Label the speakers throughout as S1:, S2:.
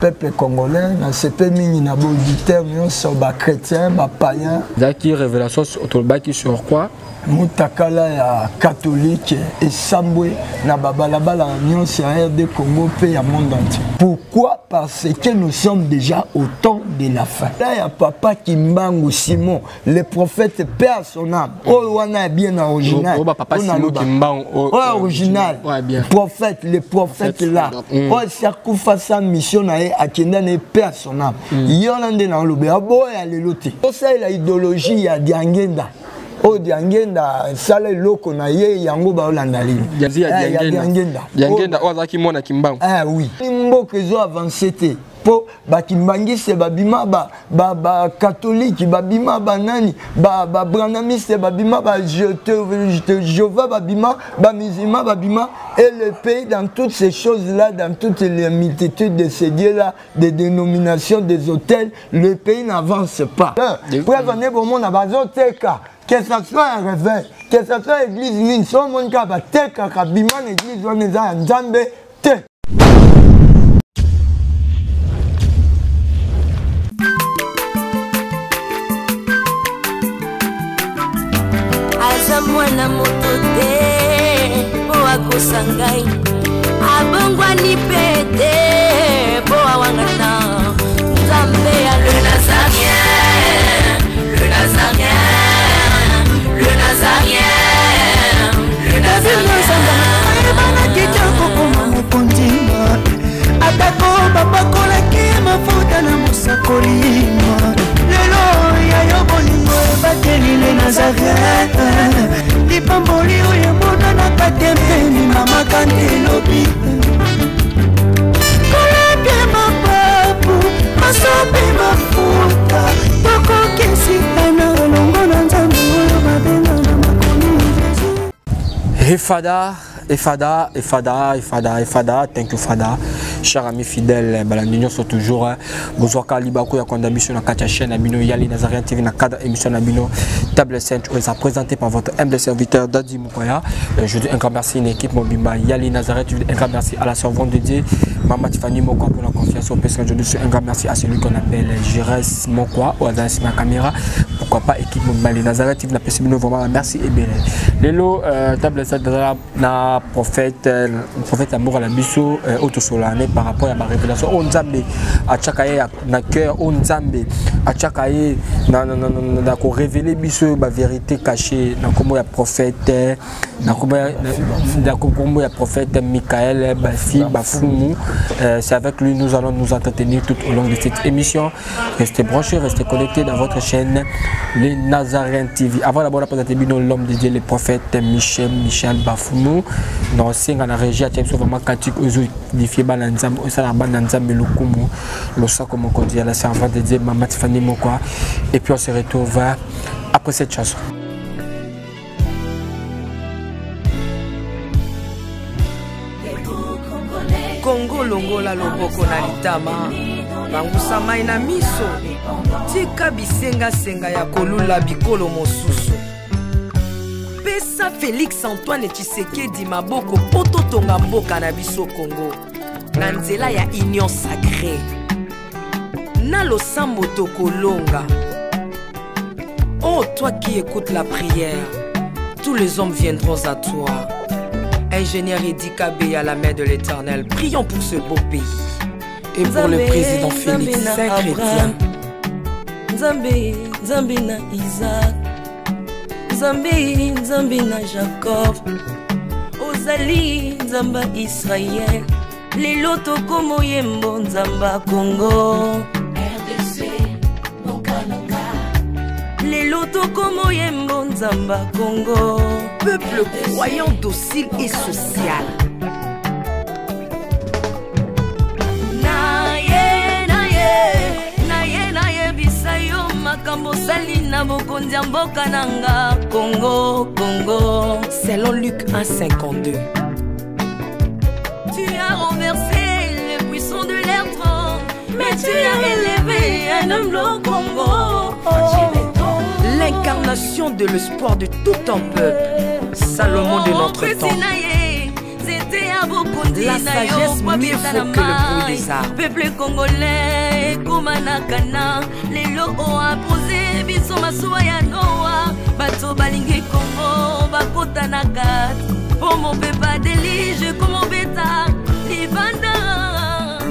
S1: peuple congolais, na sepe mingi na auditeur nyonso ba chrétien, ba païen.
S2: Zaki révélation autobaki sur quoi?
S1: Mutakala ya catholique et Sambwe na babalabala nyonso ya RD Congo pe ya monde entier. Pourquoi? Parce que nous sommes déjà au temps de la fin. Là il y a Papa Kimbangu Simon, le prophète paix à son âme. Oh wana est bien original.
S2: Oh Papa Simon Kimbangu.
S1: Oh original.
S2: Ouais bien.
S1: Prophète, le prophète là. Oh Sakufa sa mission na akenda ne paix à son âme. Yolande na lobe abo ya lelote. Ça la idéologie ya Diangenda. Oh Diangenda sala loko na ye yango ba olandali.
S2: Diangenda ozaki mona Kimbangu.
S1: Ah oui. Mboka zo avancé te. Po bakimbangi se babima ba catholique babima banani ba branamiste babima ba Jéhovah babima ba musulman babima et le pays dans toutes ces choses là, dans toutes les multitudes de ces dieux là, des dénominations, des hôtels, le pays n'avance pas. Pour venir au monde à bazoteka. Que ce soit un réveil, que ce soit l'église mine, son monde qui va teka kabima l'église on est en Nzambe te.
S3: Mwana moto te po akosangai abongwani pete po awangata Nzambe ya le Nazarien, le Nazarien, le Nazarien, le Nazarien. Bana kitoko koma mukondima atako babakola ki mafuta na musakolima lelo ya yobolingo bateli le Nazarien. Pamboli oye mona na katempeni mama kantelobi koleke mapapu masope mafuta toko kesika na olongo na Nzambe oyo babenga na makomi Efada, thank you Fada. Chers amis fidèles, l'union sont toujours Bozwaka Libako ya condamnation na katia chaîne Abino Yali Nazarien TV na cadre émission Abino Table Sainte où est présenté par votre humble serviteur Dadi Mukwaya. Je dis un grand merci à l'équipe Mobimba Yali Nazarien TV, un grand merci à la servante de Dieu Maman Tiffany Mokwa pour la confiance au personne. Je dis un grand merci à celui qu'on appelle Jérès Mokwa ou à ma caméra. Pourquoi pas équipe Mobimba Yali Nazarien TV na pessimino vraiment merci et bien. Lelo Table Sainte na prophète amour à la biso autosolane par rapport à ma révélation on Nzambe à chakaye na cœur on Nzambe à chakaye na ko révéler biso ba vérité cachée na komo ya prophète na komo ya prophète Michael Bafi Bafumu. C'est avec lui nous allons nous entretenir tout au long de cette émission. Restez branchés, restez connectés dans votre chaîne les Nazarien TV. Avant d'abord la présenter bino l'homme de Dieu le prophète Michel Bafumu dans singa na régie à vraiment kantik ozo difié bananzam osala bananzam lukumu losa comme on dit à la servante de Dieu Maman Tiffany Mokwa et puis on se retrouve après cette chanson.
S4: Congo longola loboko na litama bangusa mai na miso tika bisenga senga ya kolula bikolo mosusu pesa Félix Antoine Tshisekedi maboko poto tonga mboka na biso Congo na nzela ya union sacrée na losambo tokolonga. Oh toi qui écoutes la prière, tous les hommes viendront à toi. Ingénieur Edi Kabé à la main de l'Éternel, prions pour ce beau pays et pour le président Félix Saint-Chrétien.
S3: Nzambe na Isaac, Nzambe na Jacob, Ozali Nzamba Israël, lelo tokomo yembo Nzamba Congo, RDC Mokananga, lelo tokomo yembo Nzamba Congo,
S4: peuple croyant docile et social. Selon Luc 1,52.
S3: Tu as renversé les buissons de l'air trône, mais tu as élevé un homme au Congo.
S4: L'incarnation de l'espoir de tout un peuple, Salomon de notre temps.
S3: C'était
S4: La sagesse mieux faut que le bruit des arbres. Peuple congolais, Komanakana, les lots ont imposé, biso masuwa ya Noa, bato balingi Congo, bakota na kat, pour mon pepa délige, comme mon bêta, libanda.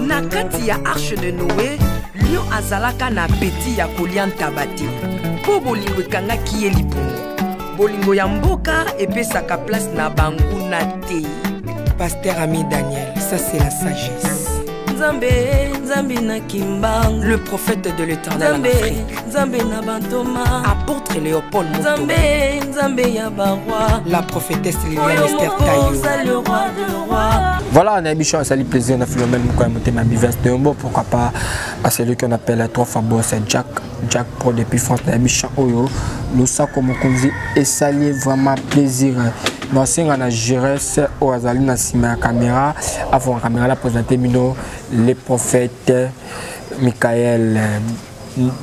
S4: Na kati ya arche de Noé, lion azalaka na peti ya kolia ntabati, po bolingo ekanga ki ye lipungu. Bolingo ya mboka epesaka place na bangu na te. Pasteur Ami Daniel, ça c'est la sagesse. Nzambe, Nzambe na kimbang, le prophète de l'Éternel en Afrique. Nzambe na bantoma, apôtre Léopold Moto. Nzambe, Nzambe ya barwa, la prophétesse Liliane Esther Tayo. Le roi de roi.
S3: Voilà, on a mis un salut plaisir, on a fait même quand même ma bivesse de Humbo, pourquoi pas à celui qu'on appelle trois fabos, c'est Jack Pro depuis France, on a mis Oyo. Nous ça comme on dit, et ça y est vraiment plaisir. Nous sommes en Gérès, au Azali, na la caméra, avant la caméra, la présenter les prophètes Michael.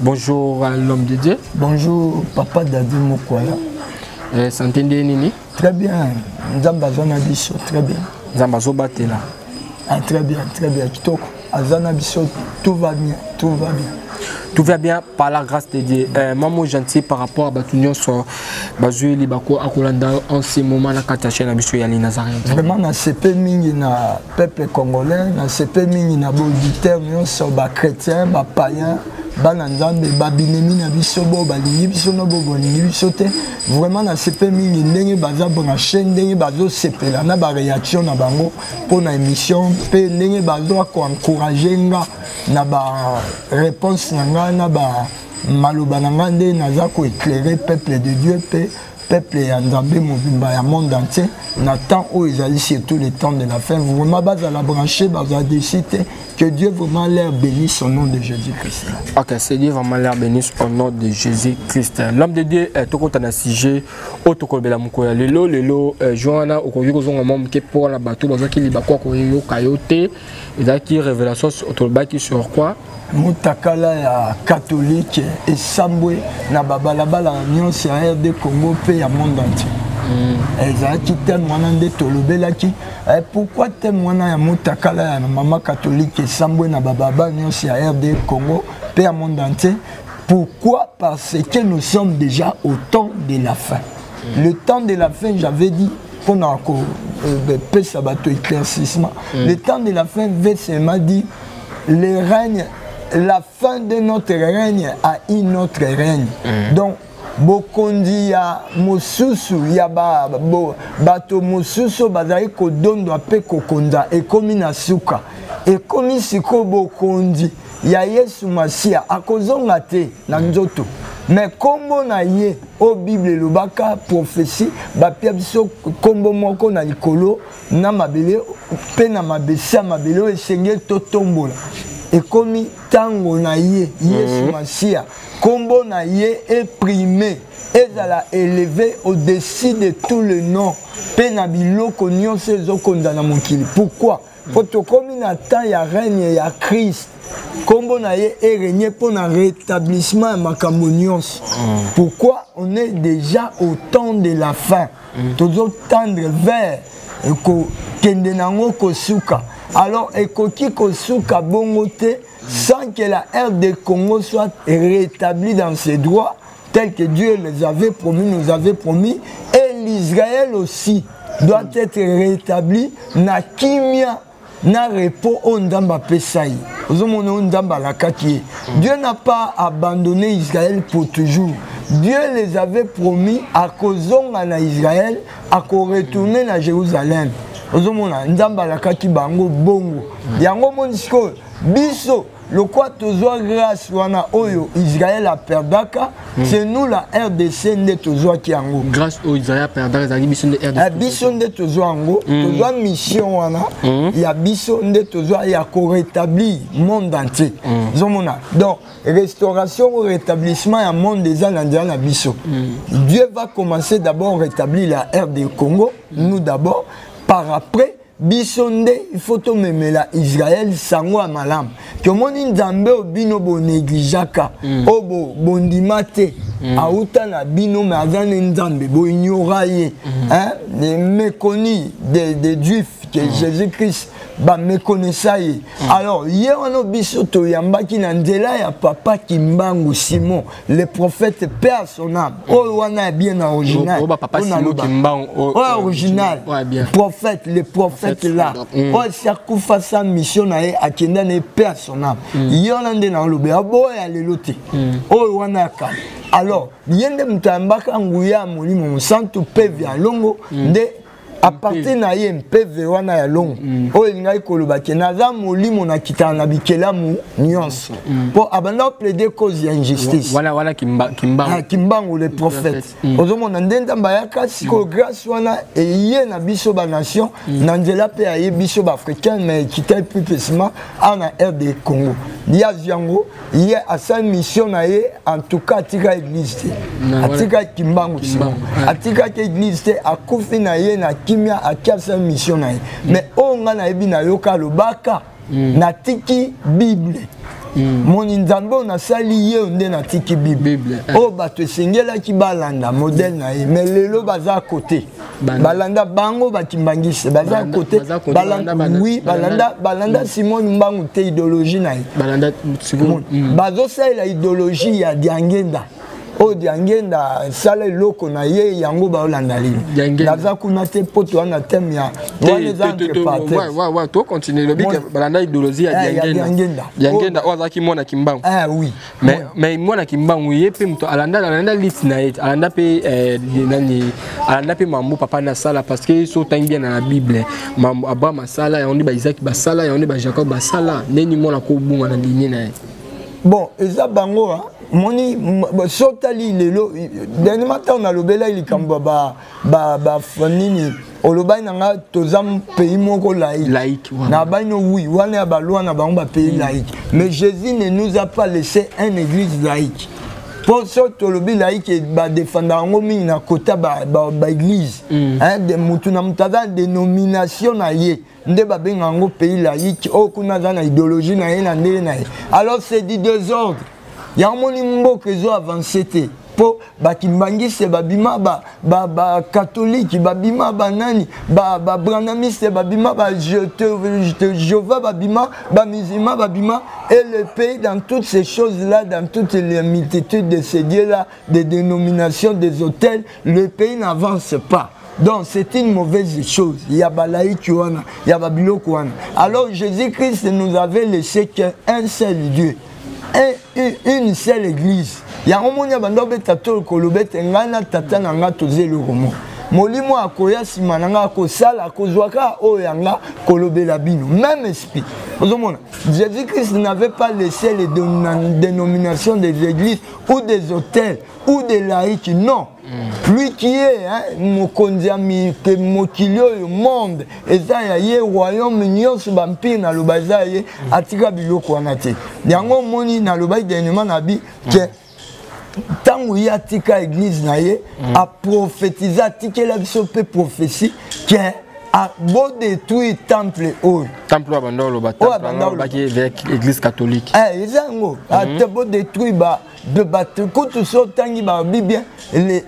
S3: Bonjour à l'homme de Dieu.
S1: Bonjour, papa David Mokwaya.
S3: Santé de Nini.
S1: Très bien. Nzambazana biso, très bien.
S3: Nzambazo Batela.
S1: Ah, très bien, très bien. Kitoko. Azana biso, tout va bien, tout va bien.
S3: Tout va bien par la grâce de Dieu. Maman gentil par rapport à Batunion sur Bazui Libako Akolanda en ce moment la Kataché na biso Yali Nazareth.
S1: Vraiment na CP mingi na peuple congolais, na CP mingi na auditeur nyonso ba chrétien, ba païen, ba nzambe ba binemi na biso bo ba lingi biso no bo bolingi biso te. Vraiment na CP mingi ndenge baza bona chaîne ndenge bazo sepela na ba réaction na bango pour na émission pe ndenge bazo ko encourager nga na ba réponse na ba maloba na ngande naza ko éclairer peuple de Dieu peuple ya Nzambe mobimba ya monde entier na temps où ils allaient surtout les temps de la fin vraiment baza la brancher baza décider que Dieu vraiment leur bénisse au nom de Jésus-Christ.
S3: OK, c'est Dieu vraiment leur bénisse au nom de Jésus-Christ. L'homme de Dieu est tout content na sujet otokolbela mukoya lelo Joana okoyi kozonga mom ke pour la bateau baza ki libako ko yo kayote ezaki révélation otolbaki sur quoi
S1: Mutakala ya catholique et Sambwe na babalabala nyonso ya RD Congo pe ya monde entier. Ezaki témoignage de tolobelaki pourquoi témoignage ya Mutakala ya maman catholique et Sambwe na bababa nyonso ya RD Congo pe ya monde entier. Pourquoi? Parce que nous sommes déjà au temps de la fin. Le temps de la fin, j'avais dit qu'on a encore sabato éclaircissement. Le temps de la fin, VC m'a dit le règne. La fin de notre règne a eu notre règne. Donc, Bokondi ya Mosusu, ya bato Mosusu, bazari kodondo ape kokonda, et komi na suka. Et komi siko Bokondi, ya Yesu Masia, akozonga te na nzoto. Mais kombo na ye, au Bible lobaka, prophétie, bapia biso kombo moko na likolo, na mabele, pe na mabesa mabele, esengel totombola. Et comme tango na ye, Yesu Masia, kombo na ye est primé, et la élevé au-dessus de tout le nom. Penabilo konyo sezo kondana mokili. Pourquoi? Potokomi na temps ya règne ya Christ. Kombo na ye est régné pour un rétablissement makambo nyonso. Pourquoi? On est déjà au temps de la fin. Toujours tendre vers ko kende nango kosuka. Alors, ekoki kosuka bongote sans que la RD Congo soit rétablie dans ses droits, tels que Dieu les avait promis, nous avait promis, et l'Israël aussi doit être rétabli na kimia, na repos ondamba pesai. Dieu n'a pas abandonné Israël pour toujours. Dieu les avait promis à kozonga na Israël, à retourner à Jérusalem. Ozomona ndamba la kaki bango bongo yango monisiko biso le quoi tozwa grâce wana oyo Israël a perdaka c'est nous la RDC nde tozwa ki yango
S3: grâce au Israël a perdaka zali biso nde RDC
S1: biso nde tozwa yango tozwa mission wana ya biso nde tozwa ya ko rétablir monde entier ozomona donc restauration ou rétablissement ya monde des Andiens na biso Dieu va commencer d'abord à rétablir la RD Congo nous d'abord. Par après, bisonde, il faut que memela Israël sango malam. Que mon nzambe obino bo neglijaka, obo bondimate, auta na bino mais azan nzambe bo ignora ye hein les méconnus des juifs que Jésus-Christ ba méconnaissa ye alors hier on a biso to yambaki na nzela ya papa Kimbangu Simon le prophète paix à son âme oh wana bien original
S2: papa Simon Kimbangu
S1: original prophète le prophète là oh sakufa sa mission na ye akenda ne paix à son âme yolande na lobe aboya lelote oh wana ka alors yende mtambaka nguya molimo santu pevi alongo nde à partir na ye mpeve wana ya longo oyo ngai kolobaki naza molimo na kitana na bikelamu nyonso po abanda plaider cause ya injustice
S2: voilà
S1: Kimbangu le prophète ozomona ndenda bayaka siko grâce wana eye na biso ba nation na nzela pe aye biso ba africain mais kita plus précisément en RD Congo ya yango ye asa mission na ye en tout cas atika église atika Kimbangu atika église akufi na ye na kimia akiasa mission na ye mais onga na yebi na yoka lobaka na tiki bible moni nzambe na sali ye nde na tiki bible o bato sengela ki balanda modèle na ye mais lelo baza côté balanda bango bakimbangise baza côté balanda oui balanda Simon Mbangu te idéologie na ye
S2: balanda Simon
S1: bazo sala idéologie ya Diangenda o Diangenda sala loko na ye yango ba olanda lino daza kuna te poto wana thème ya wana za
S2: ouais to continue le big balanda idéologie ya Diangenda o azaki mwana Kimbangu
S1: oui
S2: mais mwana Kimbangu ye pe mto alanda list na ye alanda pe nani alanda pe mambo papa na sala parce que so tangi bien na Bible mambo Abraham sala ya on ba Isaac ba sala ya on ba Jacob ba sala neni mwana ko bunga na ligne na ye
S1: bon eza bango moni sotali lelo dernier matin on a lobela il kamba ba fanini olobai nanga tozam pays moko laïque na baino oui wana ba loi na bango ba pays laïque mais Jésus ne nous a pas laissé une église laïque pour ça tolobi laïque ba défendre ngo mingi na kota ba église hein de mutu na mutaza dénomination na ye nde ba benga ngo pays laïque o kuna za na idéologie na ye na ndele na ye alors c'est du désordre ya moni mboka ezo avancé te po bakimbangise babima ba catholique babima banani ba branamiste babima ba Jéhovah babima ba musulman babima et le pays dans toutes ces choses là dans toutes les multitudes de ces dieux là des dénominations des hôtels le pays n'avance pas. Donc c'est une mauvaise chose. Il y a Balaïki wana, il y a Babiloko wana. Alors Jésus-Christ nous avait laissé qu'un seul Dieu. Une seule église. Il y a un moment où il kolobete ngana tata nanga toze le roman. Molimo akoya simananga akosala akozwaka oyanga kolobela bino. Même esprit. Jésus-Christ n'avait pas laissé les dénominations des églises ou des hôtels ou des laïcs. Non. Lui qui est mokonziami que mokilio le monde eza ya ye royaume nyonso bampire na lobaza ye atika biloko wana te yango moni na lobai dernièrement na bi que tango ya tika église na ye a prophétiser atikela biso pe prophétie que a beau détruire temple haut
S2: temple wa bandolo ba temple qui avec église catholique
S1: ezango a te beau détruire de battre tout so tangi ba bien les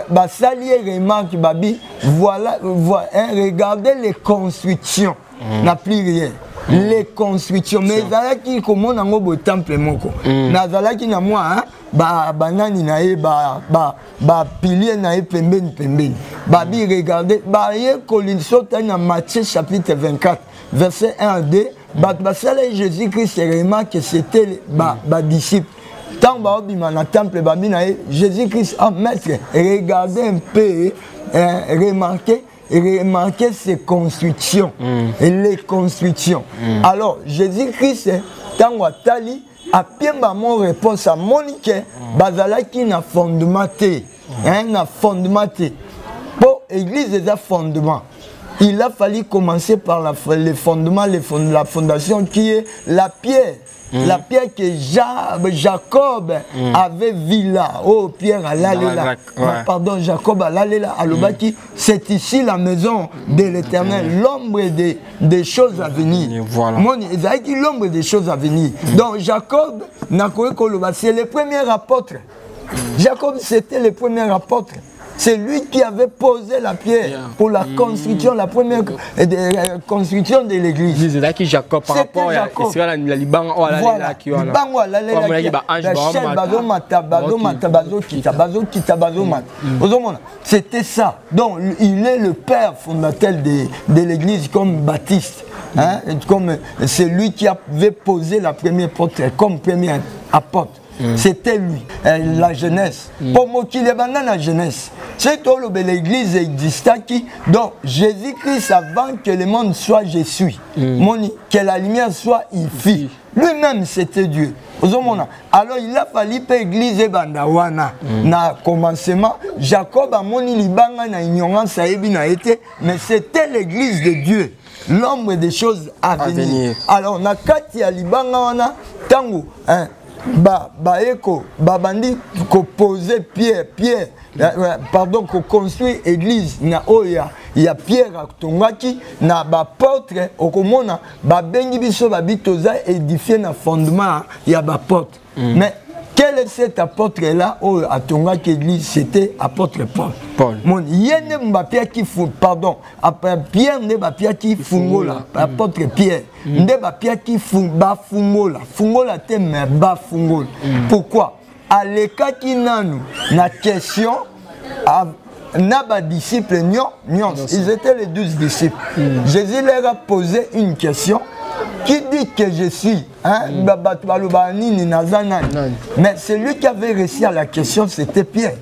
S1: basalier remarque babi voilà regardez les constructions n'a plus rien les constructions mais zalaki comment nango bo temple moko na zalaki na moi banani na ye ba pilier na ye pembeni babi regardez ba ye kolinso na Matthieu chapitre 24 verset 1 à 2 basalier Jésus-Christ remarque que c'était ba disciples. Tant que na temple Jésus-Christ a maître regardez un peu remarquez ces constructions et les constructions alors Jésus-Christ tant que tali a bien mon réponse à Monique bazalaki na fondement na fondement pour église des fondements. Il a fallu commencer par les fondements, la fondation qui est la pierre. La pierre que Jacob avait vue là. Oh, Pierre à l'Aléla. Pardon, Jacob à l'Aléla. Alobaki, c'est ici la maison de l'Éternel. L'ombre des choses à venir.
S2: Voilà.
S1: Ils ont dit l'ombre des choses à venir. Donc, Jacob, c'est le premier apôtre. Jacob, c'était le premier apôtre. C'est lui qui avait posé la pierre pour la construction, la première construction de l'église.
S2: C'est qui Jacob par rapport à la Liban.
S1: Voilà, c'était ça. Donc, il est le père fondateur de l'église comme Baptiste. Hein, comme c'est lui qui avait posé la première porte comme premier apôtre. C'était lui, la jeunesse. Pour moi, qui est dans la jeunesse. C'est tout l'église existe qui. Donc, Jésus-Christ, avant que le monde soit je suis, que la lumière soit ici. Lui-même, c'était Dieu. Alors, il a fallu que l'église Bandawana. Na commencement, Jacob a moni libanga na ignorance a été, mais c'était l'église de Dieu. L'ombre des choses à venir. Alors, na kati ya libanga wana tango, hein, babandi ko poser pierre, pardon, ko construire église na oya ya pierre atongaki na ba porte okomona babengi biso babitoza édifier na fondement ya ba porte. Mais quel est cet apôtre-là où atongaki église? C'était apôtre Paul. Mon yene mbapia qui fou, pardon, après Pierre ne bapia qui fungola, apôtre Pierre, ne bapia qui ba fungola te mais ba fungola. Pourquoi? À l'écart qui nanu na question na ba disciples ils étaient les 12 disciples. Jésus leur a posé une question. Qui dit que je suis, hein? Mais celui qui avait réussi à la question, c'était Pierre.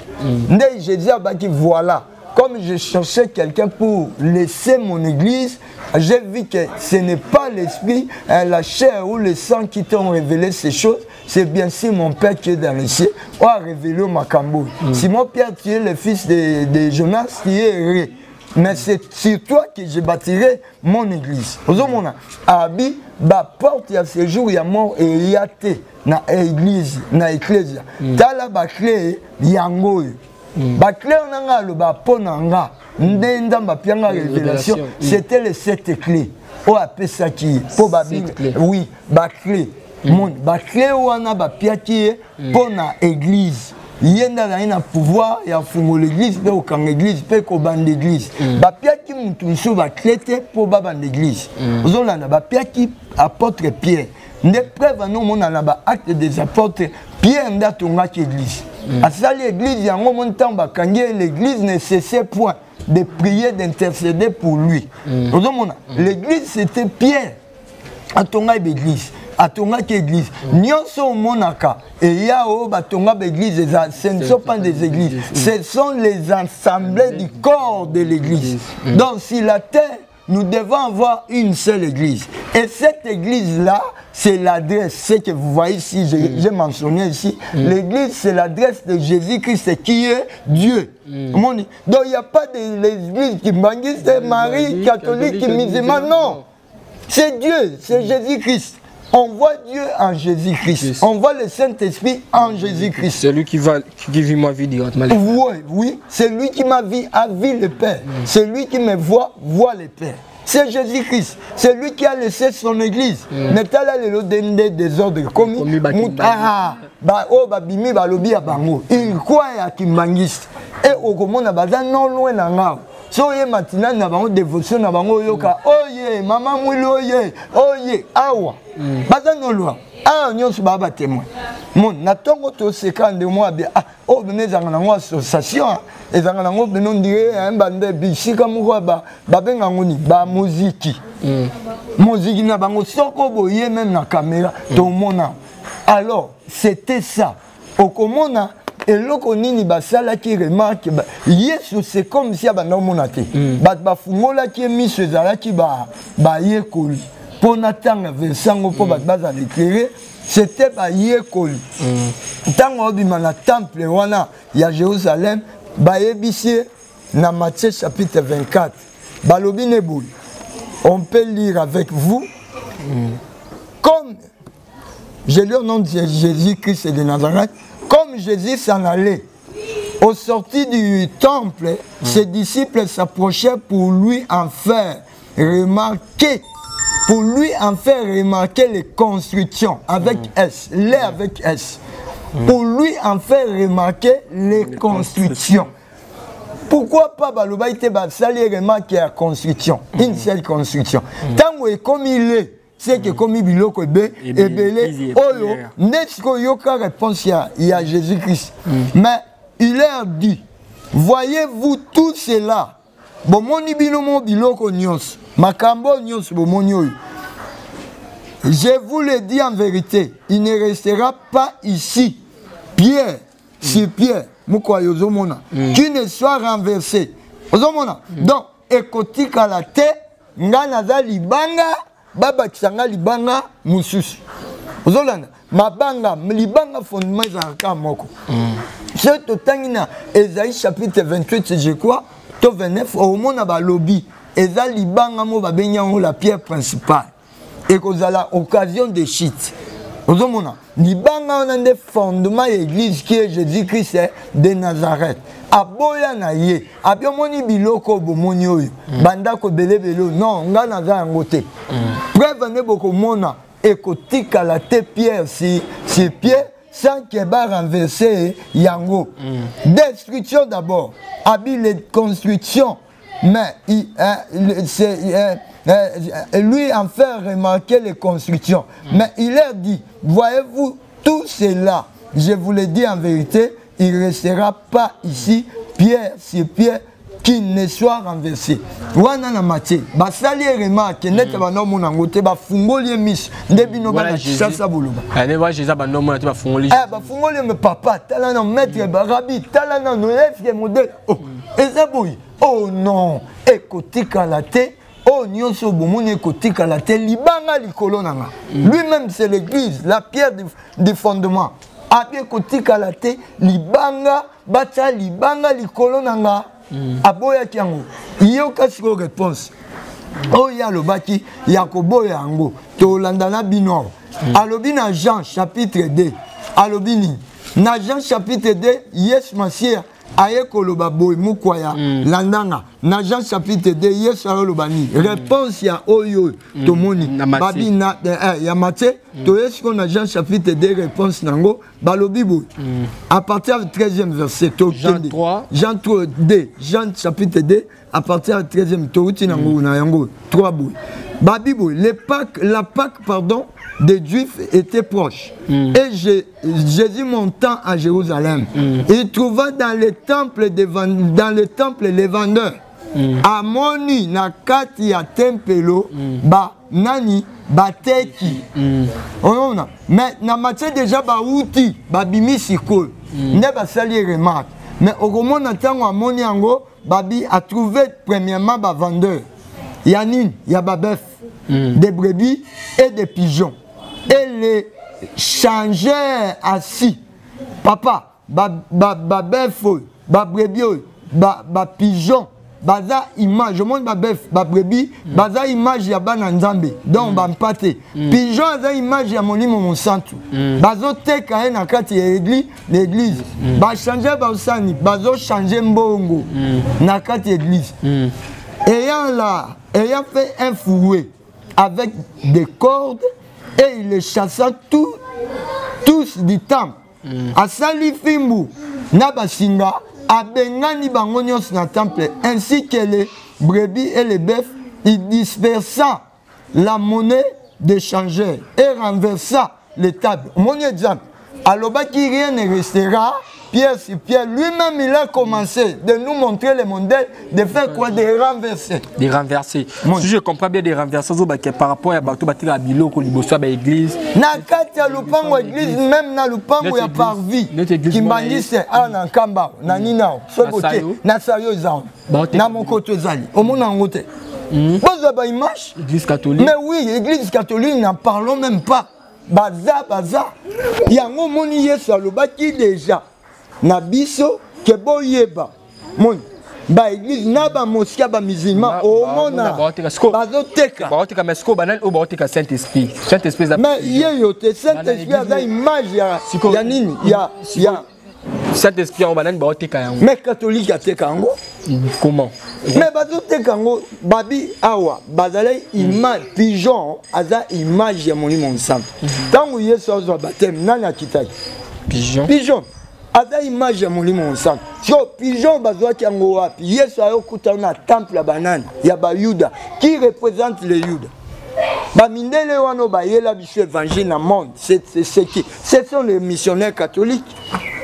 S1: Jésus a dit voilà, comme je cherchais quelqu'un pour laisser mon église, j'ai vu que ce n'est pas l'esprit, la chair ou le sang qui t'ont révélé ces choses, c'est bien sûr mon Père qui est dans les cieux, qui a révélé Macambo. Simon Pierre, tu es le fils de Jonas, qui est erré. Mais c'est sur toi que je bâtirai mon église. Aujourd'hui, Abi, ba porte ya séjour ya mort et il y a té na église, na ecclésia. Tala ba clé yango. Ba clé nanga lo ba ponanga. Ndenda ba pianga révélation, c'était les 7 clés. O apesa ki po ba oui, ba clé. Mon ba clé wana ba piaki pona église. Il y a un pouvoir, il y a l'église, il y a une église, il y a une église. Il y a une clé pour l'église. Il y a un apôtre Pierre. Il y a un acte des apôtres. Pierre n'a pas d'église. À ça, l'église, il y a un temps, l'église ne cessait point de prier, d'intercéder pour lui. L'église, c'était Pierre. À ton église. À ton église. Nyonso monaka et yao batonga église, ce ne sont pas des églises, ce sont les assemblées du corps de l'église. Donc sur la terre, nous devons avoir une seule église. Et cette église-là, c'est l'adresse. Ce que vous voyez ici, j'ai mentionné ici, l'église, c'est l'adresse de Jésus-Christ qui est Dieu. Donc il n'y a pas d'église qui mangue, c'est Marie, catholique, qui musulmane, non. C'est Dieu, c'est Jésus-Christ. On voit Dieu en Jésus-Christ. On voit le Saint-Esprit en Jésus-Christ.
S2: C'est lui qui vit ma vie directement.
S1: Oui, c'est lui qui m'a vu, a vu le Père. C'est lui qui me voit le Père. C'est Jésus-Christ. C'est lui qui a laissé son église. Mais t'as là le désordre. Comme il croit à Kimbangiste. Et au comment on a besoin non loin d'en so ye matina na bango dévotion na bango yoka oye mama mwili oye awa baza no lwa nyonso baba témoin mon na tongo to sekande moi be o beneza ngana ngo association ezanga nango beno ndire mbande bisika moko ba benga ngoni ba muziki muziki na bango soko boye même na caméra to mona. Alors c'était ça okomona. Et loko nini basala qui remarque Yesu c'est comme si abanda monate ba fungola qui miso ezala ki ba yekoli pona tanga versango po baza l'éclairer c'était ba yekoli tango obima na temple wana ya Jérusalem ba yebisi na Matthieu chapitre 24 balobi nebul. On peut lire avec vous comme je lis au nom de Jésus-Christ de Nazareth. Comme Jésus s'en allait, au sorti du temple, ses disciples s'approchaient pour lui en faire remarquer les constructions avec S, les avec S. pour lui en faire remarquer les constructions. Pourquoi pas Balobaïte Basali remarquer la construction, une seule construction. Tant que comme il est, c'est que comme il est et belé, oyo, n'est-ce qu'il y a réponse il y a Jésus-Christ. Mais il leur dit, voyez-vous tout cela, bon moni binomo biloko nyos, makambo nyos bon monio. Je vous le dis en vérité, il ne restera pas ici, pierre sur pierre, qui ne soit renversé. Donc, écoute à la tête, ngana libanga, baba kisanga libanga, mususu. Mabanga, libanga fondement za moko. C'est au Tangina, Esaïe chapitre 28, je crois, to 29, au monde à lobby, Esa libanga mo babenya la pierre principale. Et qu'on a l'occasion de chute. Libanga on a des fondements de l'église qui est Jésus-Christ de Nazareth. Aboya na ye, abiomoni biloko bomoni oyo. Banda ko belebelo non, nga naza ngote. Preuve ne boko mona ekotika la te pierre si pierre sans que ba renverser yango. Destruction d'abord, habile construction, mais lui en fait remarquer les constructions. Mais il leur dit, voyez-vous tout cela, je vous le dis en vérité, il ne restera pas ici, pierre sur pierre, qui ne soit renversé. Wana na Matthieu, basali remarque, net ba no mona ngote ba fungoli mis, ndebino ba chassa buluba.
S2: Ne ba Jésus ba no mona te ba fungoli.
S1: Ba fungoli me papa, tala na maître ba rabbi, tala na no efie modèle. Oh, ezaboyi. Oh non, ekotika la te. Oh, nyonso bomoni ekotika la te libanga likolo nanga. Lui-même c'est l'église, la pierre du fondement. Abi ekotika la te libanga, bacha libanga likolo nanga. Aboya kiango. Yoka siko réponse. Oh ya lobaki yakobo yango. To landana bino. Alobi na Jean chapitre 2. Alobini na Jean chapitre 2, yes Masia. Aye koloba boy mukwaya landanga na Jean chapitre 2 yes alobani réponse ya oyo tomoni babi na ya Matthieu to esko na Jean chapitre 2 réponse nango balobi boy à partir du 13e verset to Jean 2 Jean chapitre 2 à partir du 13e to uti nango na yango 3 boy babi boy la Pâque pardon des Juifs était proche. Et Jésus montant à Jérusalem, il trouva dans le temple les vendeurs. Amoni na kati ya tempelo ba nani bateki. Mais na Matthieu déjà ba outi ba bimisi ko. Ne ba sali remarque. Mais au moment tango amoni yango babi a trouvé premièrement ba vendeurs. Yanine, ya ba bœuf, des brebis et des pigeons. Et les changèrent assis. Papa, bœuf, brebis, pigeon, baza image. Je montre bœuf, brebis, baza image ya bananzambe. Donc bampate. Pigeon baza image ya molimo monsantu. Bazo teka na kati ya l'église. Ba changer basani, bazo changer mbongo na kati ya l'église. Ayant fait un fouet avec des cordes. Et il les chassa tous du temple. Asali fimbu, nabasinga, abengani bangonyos na temple, ainsi que les brebis et les bœufs, il dispersa la monnaie des changeurs et renversa les tables. Mon exemple, alors qui rien ne restera, pierre sur pierre, lui-même il a commencé de nous montrer le modèle, de faire quoi? De renverser.
S2: De renverser. Si je comprends bien, de renverser par rapport à Bato Batira Bilo, Kolibosa, l'église.
S1: Na kati lupango église, même na lupango ya parvis. Kimbangise, na kamba, na ninao, sobote, na sayo zao, na mokoto zali. Au monde en route. Vous avez une image?
S2: Église catholique.
S1: Mais oui, église catholique, n'en parlons même pas. Baza. Yango moni yesu alobaki déjà. Na biso ke boyeba mon ba église na ba mosika ba musulman au mona bazoteka
S2: baoteka mesko banal o baoteka Saint-Esprit
S1: mais yeyote Saint-Esprit a image ya nini ya
S2: Saint-Esprit on banal baoteka yango
S1: mais catholique ateka yango
S2: comment
S1: mais bazoteka yango babi awa bazalai image pigeon aza image ya monimo ensemble tango yesu azwa baptême nani akitaki
S3: Pigeon.
S1: Pigeon. Ada image ya molimo mosaka. So pigeon bazwaki yango wapi? Yesu ayokutana na temple ya banani ya Bayuda qui représente les Juda. Bamindele wano bayela biso évangile na monde. C'est qui? Ce sont les missionnaires catholiques.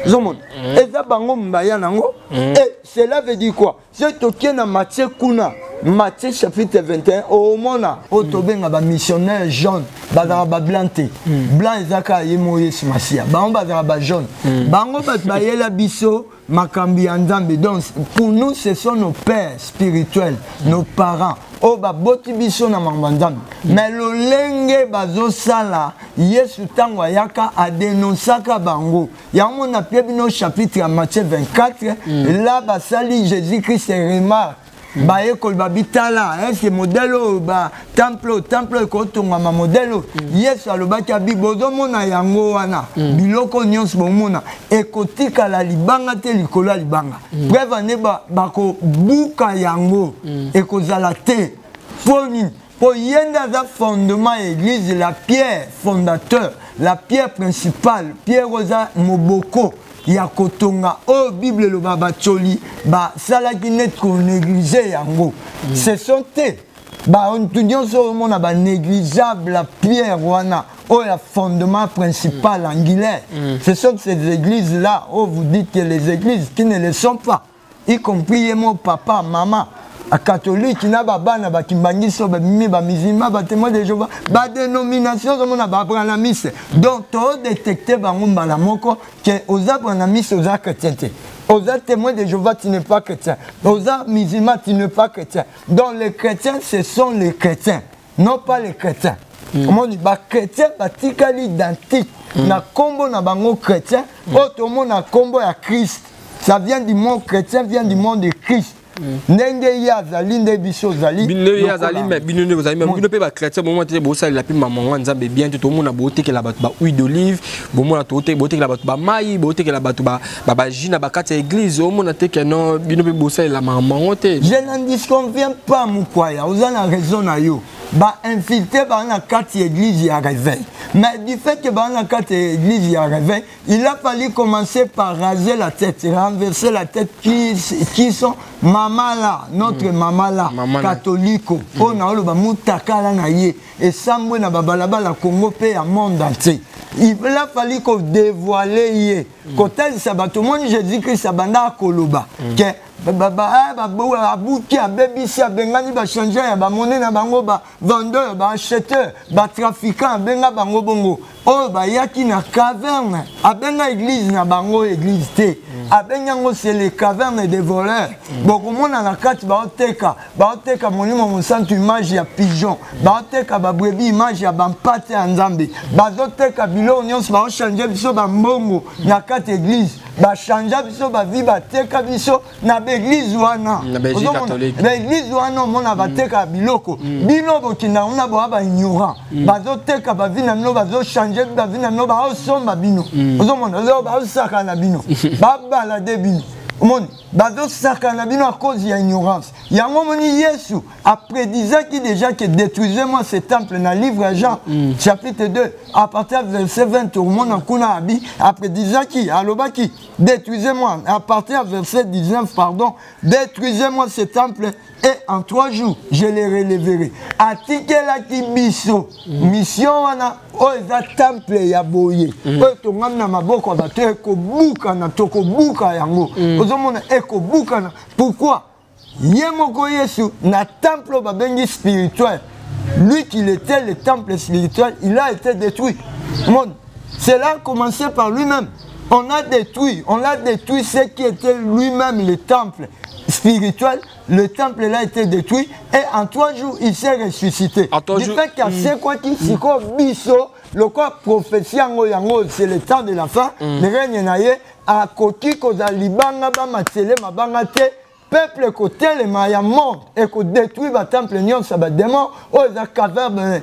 S1: Zomon. Eza bango mbaya nango. Et cela veut dire quoi? C'est tokie na Matthieu kuna. Matthieu chapitre 21 au mona otobenga ba missionnaire jaune bazara ba blanté blanc ezaka yemo Yesu Masia bango bazara ba jaune bango bayela biso makambi ya Nzambe. Donc pour nous ce sont nos pères spirituels, nos parents o ba boti biso na mambandambe. Mais lolenge bazo sala Yesu tango yaka a dénoncaka bango yango na Pierre chapitre ya Matthieu 24 là basali Jésus-Christ remarque ba école babitala est-ce modèle ba temple ko tonga ma modèle Yesu alobaki abi bozo mona yango wana biloko nyonso bomona ekotika la libanga te likolo libanga preuve ne ba ko buka yango ekozala te pour yenda za fondement église la pierre fondateur la pierre principale pierre rosa moboko ya kotonga o Bible lo ba choli ba salaki net ko négliger yango ce sont ba on nyonso mona ba négligeable la pierre wana o la fondement principal angulaire. Ce sont ces églises là où vous dites que les églises qui ne le sont pas, y compris mon papa maman a catholique na bana ba kimbangiso ba mimi ba musulman ba témoin de Jéhovah ba dénomination mona ba prendre la messe. Donc to détecter ba ngomba la moko que oza prendre la messe oza chrétien. Oza témoin de Jéhovah tu n'es pas chrétien. Oza musulman tu n'es pas chrétien. Donc les chrétiens ce sont les chrétiens, non pas les chrétiens. Comment on dit ba chrétien ba tikali identique na kombo na bango chrétien, autre monde na kombo ya Christ. Ça vient du mot chrétien, vient du monde de Christ. Ndenge ya zali nde biso zali
S3: bino ya zali mais bino ne zali mais bino pe ba chrétien bon monter bo sala la pi maman Nzambe bien tout monde na boté que la batu ba huile d'olive bon monde toté boté que la batu ba mai boté que la batu ba jina ba kati église au monde te que non bino pe bo sala la maman te.
S1: Je n'en disconviens pas mukwaya ozana raison na yo ba infiltré ba na kati église ya réveil mais du fait que ba na kati église ya réveil il a fallu commencer par raser la tête renverser la tête qui sont maman là, notre maman là, catholique, on a le mutakala na ye et sambo na babalaba la Congo pe à monde entier. Il a fallu qu'on dévoile ye. Quand elle sabato mon Jésus-Christ sabanda koloba que abuki abebisi abengani ba changer ya ba monnaie na bango ba vendeur ba acheteur ba trafiquant benga bango bongo o ba yaki na caverne abenga église na bango église te abenga ngo c'est les cavernes des voleurs boko mona na kati ba oteka monimo monsantu image ya pigeon ba oteka ba brebis image ya bampate ya Nzambe ba oteka bilo nyonso ba changer biso ba mbongo na kati église ba changer biso ba vie ba teka biso na église wana
S3: na Belgique catholique
S1: l'église wana mona bateka biloko bino bokinda ona ba ignorant bazoteka ba vina no bazo changer ba vina no ba osomba bino ozomona lo ba osaka na bino ba la de bino mon bazo saka na bino à cause de l'ignorance yango moni Yesu après disant qui déjà que détruisez-moi ce temple dans le livre Jean chapitre 2 à partir du verset 20 au monde en kuna abi après disant qui alobaki détruisez-moi à partir du verset 19 pardon détruisez-moi ce temple et en 3 jours je les relèverai atikela ki biso mission wana o eza temple ya boye o tongam na maboko bato ekobuka na tokobuka yango ozomona ekobuka na pourquoi yemoko Yesu na temple babengi spirituel lui qu'il était le temple spirituel il a été détruit cela a commencé par lui-même on a détruit ce qui était lui-même le temple spirituel, le temple là a été détruit et en 3 jours il s'est ressuscité. Du fait qu'il y a c'est quoi qui s'y biso, le quoi prophétie c'est le temps de la fin, le règne naïe à côté koza libanga ba matele mabanga te peuple côté le maya monde et ko détruit ba temple nyon sa ba démon o za caverne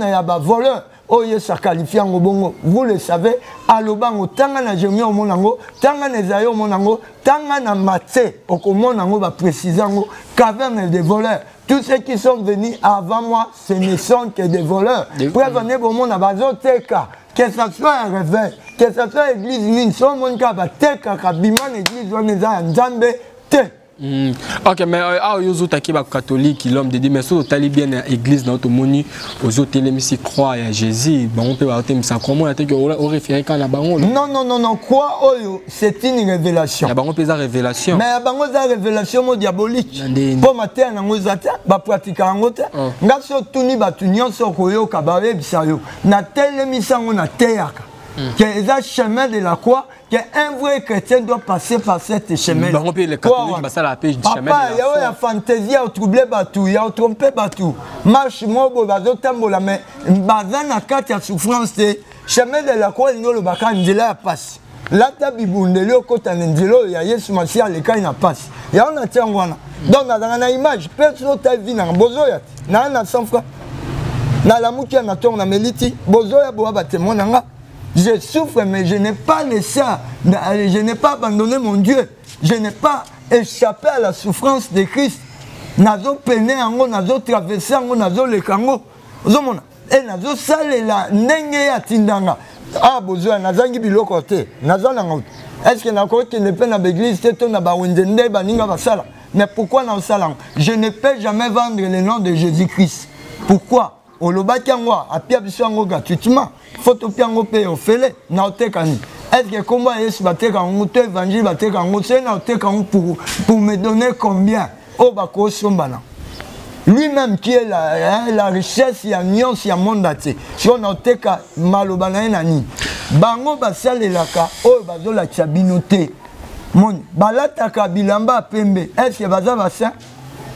S1: ya ba voleur. Oye sa qualifié en bongo, vous le savez, alobango tanga na jemi au monango, tanga na zayo au monango, tanga na maté, au monango va préciser ngo, caverne des voleurs. Tous ceux qui sont venus avant moi, ce ne sont que des voleurs. Prévenez pour mon abazo teka, que ça soit un réveil, que ça soit l'église nini, si on monte à teka kabima l'église on est en Nzambe te.
S3: Ok, mais aux autres qui sont catholiques, l'homme de Dieu, mais surtout les bien l'église dans notre moni, aux autres les messieurs croient à Jésus, on peut avoir ça comment on réfère quand la baron.
S1: Non, quoi c'est une révélation.
S3: La baron peut la révélation.
S1: Mais la baron la révélation diabolique. Pour mater na ngozata, ba pratika ngota. Ngaso tuni batunyon so koyo kabawe bisayo. Na telle mission on a théâtre. Que les chemin de la croix, qu'un vrai chrétien doit passer par cette chemin.
S3: On peut les catholiques, ça la pêche du chemin de la
S1: croix. Il y a la fantaisie, il y a troublé batou, il y a trompé batou. Marche mobo, bazo tambola, mais bazan a quatre à souffrance, chemin de la croix, il y a le bacan, il y a la passe. Là, tu as bibundé, côté il y a Yesu Massia, les cas, il y a passe. Il y a un attention. Donc, dans la image, personne ta vie, dans Bozoya, dans la sans francs. Dans la moukia, dans ton améliti, Bozoya, boaba, témoin, je souffre, mais je n'ai pas laissé, je n'ai pas abandonné mon Dieu. Je n'ai pas échappé à la souffrance de Christ. Nazo peine ango, nazo traversé ango, nazo le kango. Zomona. Et nazo sale la nenge ya tindanga. Ah, bozoa, nazangi biloko te. Nazo nango. Est-ce que nako qui ne peut na l'église te to na ba wendende ba ninga ba sala. Mais pourquoi na sala? Je ne peux jamais vendre le nom de Jésus-Christ. Pourquoi? Au lobakiangwa, à Pia Bissango gratuitement. Photo piango pe ofele na otekani. Est-ce que comment Yesu bateka ngoto évangile bateka ngoto c'est na oteka pour me donner combien? Oh bako sombana. Lui-même qui est la richesse ya nyons ya monde ate. Si on oteka malobana nani. Bango basalelaka oh bazola tchabinote. Mon balataka bilamba pembe. Est-ce que baza saint?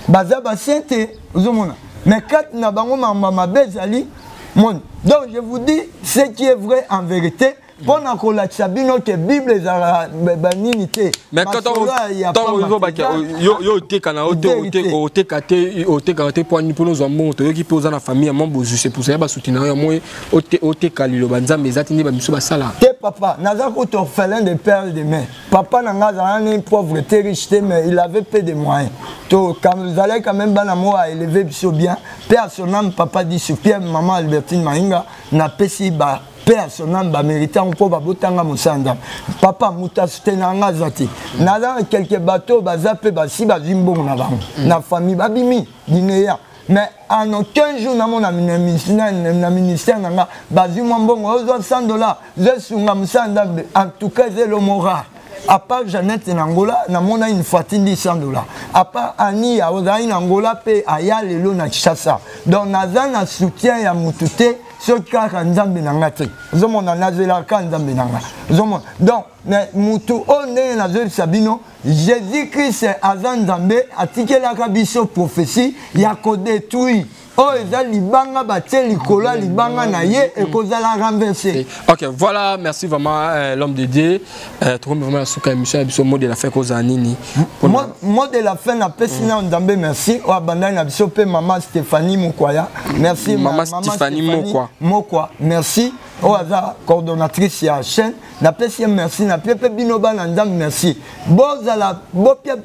S1: Baza sainte ozomona. Mais quand na bango mama bezali mon. Donc je vous dis ce qui est vrai en vérité. Pour la Chabino que Bible est à banalité.
S3: Mais quand on papa, orphelin de père de mère. Papa n'a une pauvreté riche, mais il avait peu de moyens. Quand vous allez quand même à élever bien, père son âme, papa dit sur Pierre, maman Albertine Mahinga, n'a pas si bas. Père son âme méritant pour babotanga musanda papa mutastenanga zati nala quelques bateaux bazape basi bazimbo na bango na famille babimi dinéa mais en aucun jour na mon ministère nanga bazimwa mbongo $100 je sunga musanda en tout cas c'est le moral. À part Jeannette Nangola, na mona une fatine $100. À part Annie a ozaï Nangola pe aya lelo na Kinshasa. Donc nazana soutien ya mutute ce kaka nzambe nangate. Zomo na nazela ka nzambe nanga. Zomo donc mutu onde na zo sabino Jésus-Christ azan nzambe atikela ka biso prophétie ya ko détruire. Oh, libanga batte likola libanga na ye et kozala renversé. Ok, voilà, merci vraiment l'homme de Dieu. Trop vraiment la souka émission biso mot de la fin cause anini.
S1: Mot de la fin na pesina ndambe merci. O abandana na biso pe maman Stéphanie Mokwaya. Merci
S3: maman Stéphanie
S1: Mokwa. Merci. O aza coordonnatrice ya chaîne. Na pesi merci na pepe binoba na ndambe merci. Bozala bopia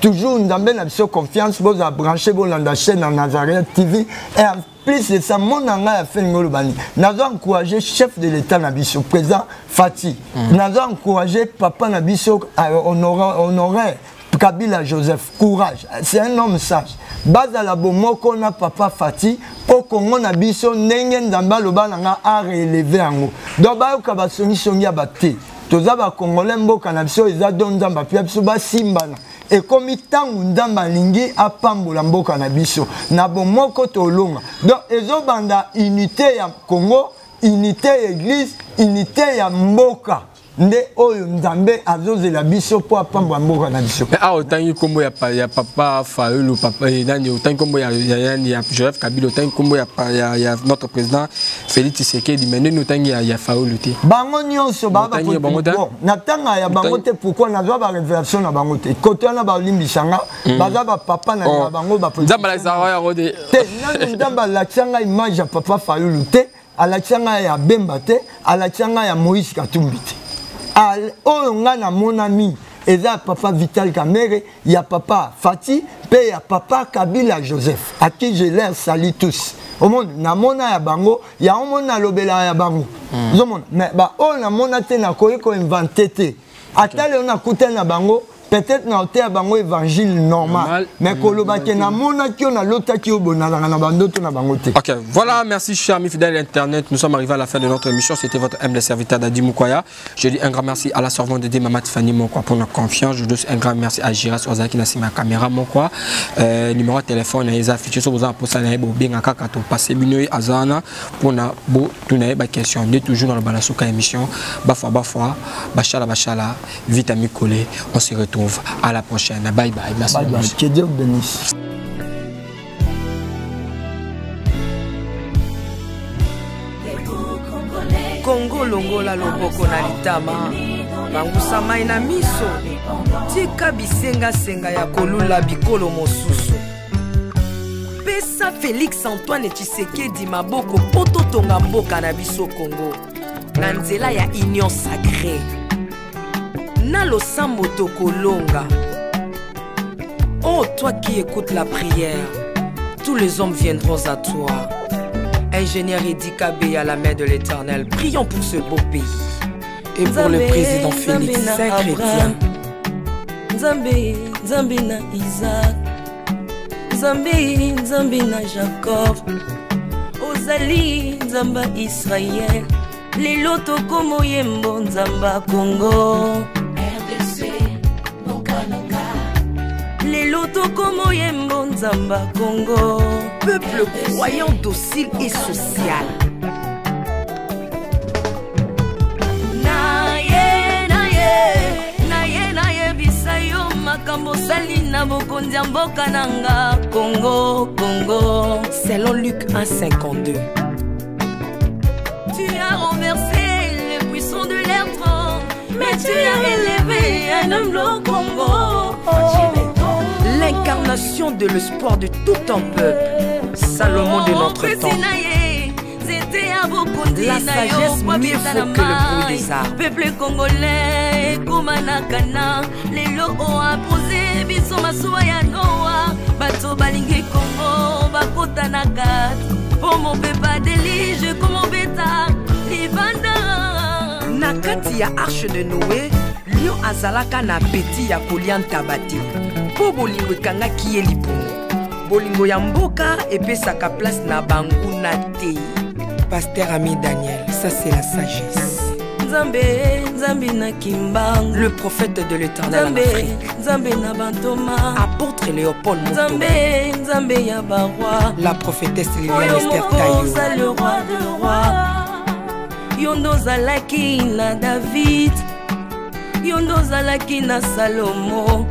S1: toujours ndambe na biso confiance boza brancher bolanda chaîne na Nazareth TV. Et en plus de ça, mon anga a fait une bani. Nous avons encouragé chef de l'État Nabiso, président Fati. Nous avons encouragé papa Nabiso honoré Kabila Joseph. Courage. C'est un homme sage. Baza la bomoko na papa Fati. Pour Congo Nabiso, nengen damba loba nanga a relevé ango. Donc ba yoka songi songi abate. Toza ba Congolais mboka Nabiso eza don zamba pia biso ba simbana. Et comme il t'a ndamba lingi apambola mboka na biso na bomoko tolonga donc ezo banda unité ya Congo, unité ya église, unité ya mboka nde oyo nzambe azozela biso po apambola mboka na biso.
S3: Mais autant kombo ya papa Faulu papa nani autant kombo ya Joseph Kabila autant kombo ya notre président Félix Tshisekedi mais nous tangi ya Faulu te.
S1: Bango nyonso baba bon na tanga ya bango te pourquoi na zo ba révélation na bango te côté na ba limbisanga baza ba papa na bango ba président.
S3: Nzamba la zawa ya rode.
S1: Te nzamba la tsanga image ya papa Faulu te ala tsanga ya Bemba te ala tsanga ya Moïse Katumbi te. Oyo nga na mon ami eza papa Vital Kamere, il y a papa Fati, puis il y a papa Kabila Joseph, à qui je les salue tous. Au monde, na mona ya bango, il y a un monde na lobela ya bango. Mais oh na mona te na koyi ko inventé te. Atale on a coûté na bango. Peut-être na hôtel bango évangile normal, mais koloba ke na mona ki on a lota ki obona na bandoto na bangote.
S3: OK, voilà, merci chers amis fidèles internet, nous sommes arrivés à la fin de notre émission, c'était votre humble serviteur Dadi Mukwaya. Je dis un grand merci à la servante de Maman Tiffany Mokwa pour notre confiance. Je dis un grand merci à Giras Ozaki na sima caméra Mokwa. Numéro de téléphone na affiché sur vous pour ça na bo benga kaka to passer binoy azana pour na bo tunaye ba question. On est toujours dans le balasuka émission. Bafwa bachala vitamine collé. On se retrouve à la prochaine. Bye bye. Merci.
S1: Bye bye. Que Dieu bénisse.
S4: Congo longola loboko na litama bangusa mai na miso tika bisenga senga ya kolula bikolo mosusu pesa Félix Antoine Tshisekedi maboko poto tonga mboka na biso Congo na nzela ya union sacrée na losambo tokolonga. Oh toi qui écoutes la prière, tous les hommes viendront à toi. Ingénieur Edi Kabé à la main de l'Éternel, prions pour ce beau pays et pour le président Félix Saint-Chrétien.
S5: Nzambe, Nzambe na Isaac, Nzambe, Nzambe na Jacob, Ozali, Nzamba Israël, lelo tokomo yembo Nzamba Congo. Lelo tokomo yembo Nzamba Congo.
S4: Peuple croyant docile et social.
S5: Naye bisayo makambo sali na bokonzi mboka nanga Congo, Congo.
S4: Selon Luc 1,52.
S5: Tu as renversé les puissants de leur trône, mais tu as élevé un homme au Congo.
S4: L'incarnation de l'espoir de tout un peuple. Salomon de notre temps. La sagesse mieux faut que le bruit des arbres.
S5: Peuple congolais, Komanakana, les lots ont imposé, biso masuwa ya Noa, bato balingi Congo, bakota nakat, pour mon pepa délige, comme mon bêta, libanda.
S4: Nakati ya arche de Noé, Lio azalaka na peti ya kolian tabati. Po bolingo kanga kiye lipongo. Bolingo ya mboka epesaka place na bangu na te. Pasteur Ami Daniel, ça c'est la sagesse.
S5: Nzambe, Nzambe na Kimbang,
S4: le prophète de l'Éternel en Afrique.
S5: Nzambe na Bantoma,
S4: apôtre Léopold Moutouma.
S5: Nzambe, Nzambe ya Barwa,
S4: la prophétesse Liliane Esther Tayo.
S5: Le roi de roi. Yondo zalaki na David, Yondo zalaki na Salomo.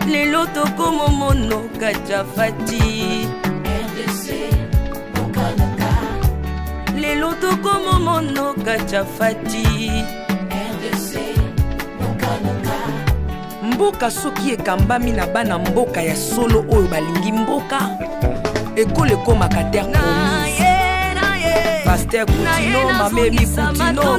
S5: Lelo tokomo mono Kachafati. Lelo tokomo mono Kachafati.
S4: Mboka soki ekambami na bana mboka ya solo oyo balingi mboka ekole komaka terre promise. Pasteur Koutino, Mamemi Koutino,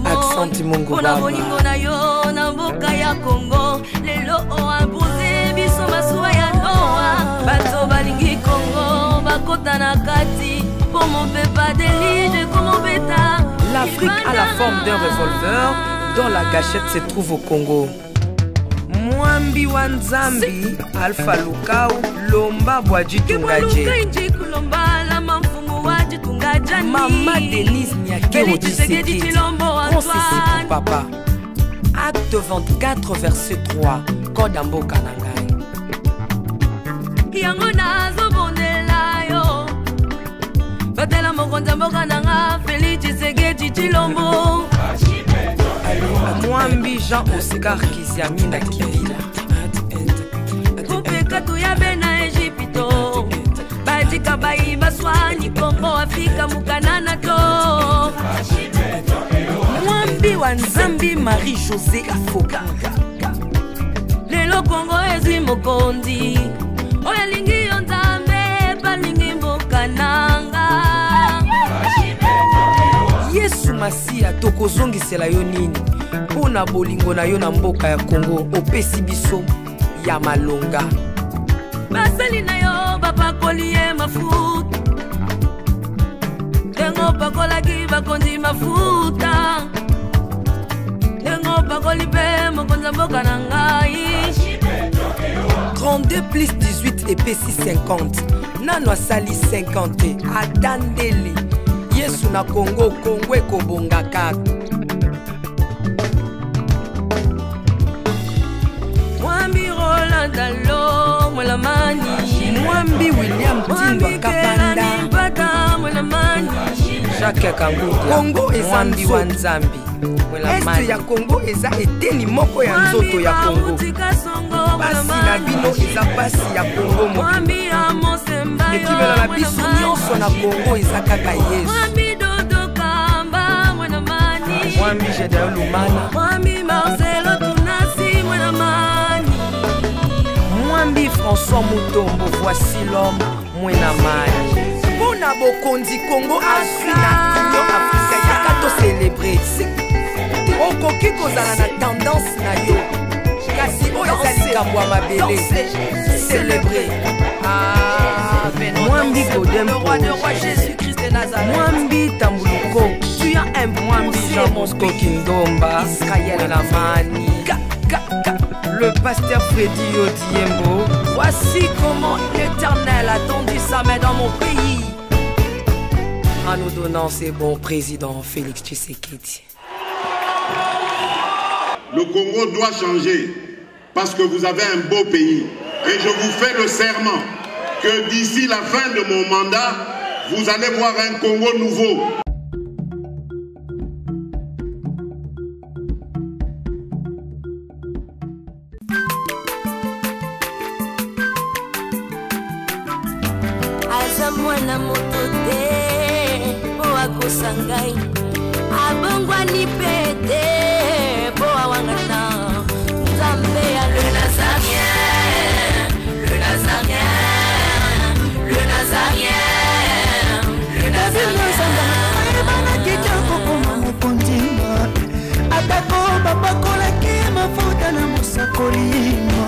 S4: Accent Mongo Baba.
S5: Na yo na mboka ya Congo, lelo o imposé biso masuwa ya Noa, bato balingi Congo, bakota na kati, pour mon pepa délige comme mon bêta.
S4: L'Afrique a la forme d'un revolver dont la gâchette se trouve au Congo. Mwambi Wanzambi, Alpha Lukau, Lomba Bwadji Tungaje. Maman Denise Nyakero Tshisekedi, Consissi pour papa. Acte 24, verset 3, Code Amboka Nangai.
S5: Yango nazo bondela yo, batela mokonza mboka nanga, Félix Tshisekedi Tshilombo.
S4: Mwambi Jean Oscar Kiziami na Kibila.
S5: Kupeka tuyabe na Egypto, batika bayi baswani Congo Afrika mukanana to.
S4: Mwambi Wanzambi Marie-Josée Ifoka.
S5: Lelo Congo ezi mokondi, oya lingi yo Nzambe, balingi mboka nanga.
S4: Yesu Masia tokozongisela yo nini? mpona bolingo na yo na mboka ya Congo opesi biso ya malonga.
S5: Basali na yo bapakoli ye mafuta, ndengo pakolaki bakonzi mafuta, ndengo pakoli mpe mokonzi mboka na ngai.
S4: 32 plus 18 epesi 50, nano asali 50 atandeli Yesu na Congo, Congo ekobonga kaka.
S5: Mwambi Roland Dalo mwelamani,
S4: Mwambi William Tindwa Kapanda,
S5: Jacques
S4: Kangudia, Congo eza nzoto wa Nzambi. Este ya Congo eza eteni moko ya nzoto ya Congo. Basi na bino eza basi ya Congo moko. Ekibela na biso nyonso na Congo eza kaka Yesu. Mwambi Jedeo Lumana,
S5: Mwambi Marcelo Tunasi mwelamani,
S4: Mwambi François Mutombo, voici l'homme mwenamani. Pona bokonzi Congo azwi na Union Africaine yaka to célébrer. Okoki kozala na tendance na yo, kasi oyo eza likambo ya mabele. Célébrer. Mwambi Godempo, Mwambi Tambuluko, tu as un Mwambi Jean Bosco Kindomba, Israël Lamani, le pasteur Freddy Odiembo. Voici comment l'Éternel a tendu sa main dans mon pays en nous donnant ses bons présidents Félix Tshisekedi.
S6: Le Congo doit changer parce que vous avez un beau pays. Et je vous fais le serment que d'ici la fin de mon mandat, vous allez voir un Congo nouveau.
S5: Azamwana motote po akosangai, abongwani pete po awangata. Nzambe ya le Nazarien, le Nazarien, le Nazarien, le Nazarien.
S7: Ebana kitoko koma mokondima, atako babakolaki mafuta na mosakolima.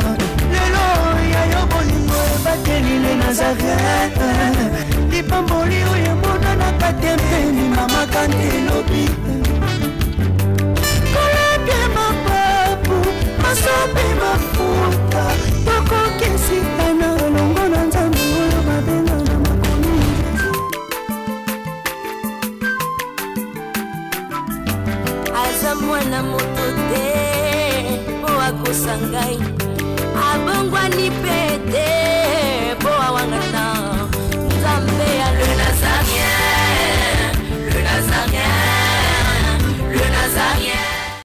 S7: Lelo ya yo bolingo ebateli le Nazarien, lipamboli oyo mona na katempeni mama kandelobi. Koleke mapapu, masopi mafuta, tokokisitana longo na Nzambe oyo babenga na makomi.
S5: Azamwana motote po akosangai, abongwani pete